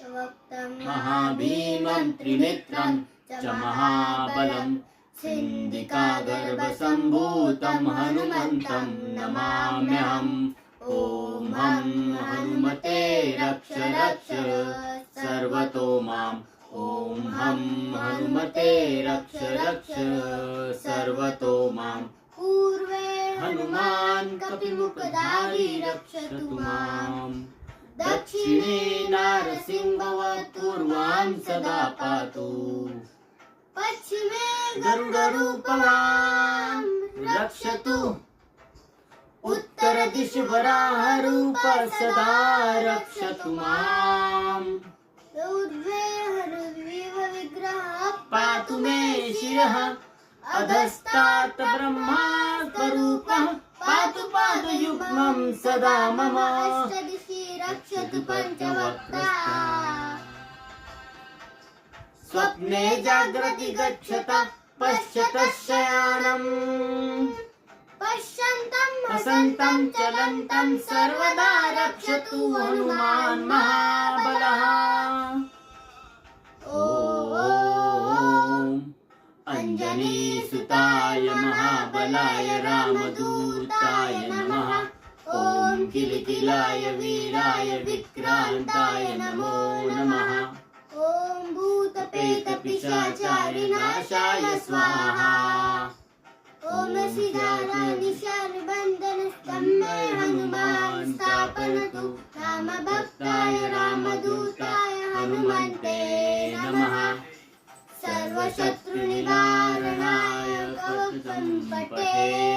वक्त्रं महाभीमं त्रिनेत्रं च महाबलं सिन्धिकागर्भसम्भूतं हनुमन्तं नमाम्यहम्। ॐ हं हनुमते रक्ष रक्ष सर्वतो माम्। ॐ हं हनुमते रक्ष रक्ष सर्वतो माम्। पूर्वे हनुमान् कपिमुखधारी रक्षतु माम्। दक्षिणे नारसिंहवपूर्वां सदा पातु। पश्चिमे गरुडरूपवान् रक्षतु। उत्तरदिशि वराहरूप सदा रक्षतु माम्। ऊर्ध्वे हनुग्रीव विग्रहः पातु मे शिरः। अधस्तात् ब्रह्मा स्वरूपः पातु पादयुग्मं सदा मम। अष्टदिशि रक्षतु पञ्चवक्त्रः। स्वप्ने जाग्रति गच्छता पश्यतः शयानम्। पश्यन्तं हसन्तं चलन्तं सर्वदा रक्षतु हनुमान् महाबलः। ॐ अंजनीसुताय महाबलाय रामदूताय नमः। ॐ किलकिलाय वीराय विक्रान्ताय नमो नमः। ॐ भूतप्रेतपिशाचारिनाशाय स्वाहा। ॐ श्रीरामनिशानबन्धनस्थं मे हनुमान् स्थापयतु। रामभक्ताय रामदूताय हनुमन्ते नमः। सर्वशत्रुनिवारणाय कवचं पठेत्।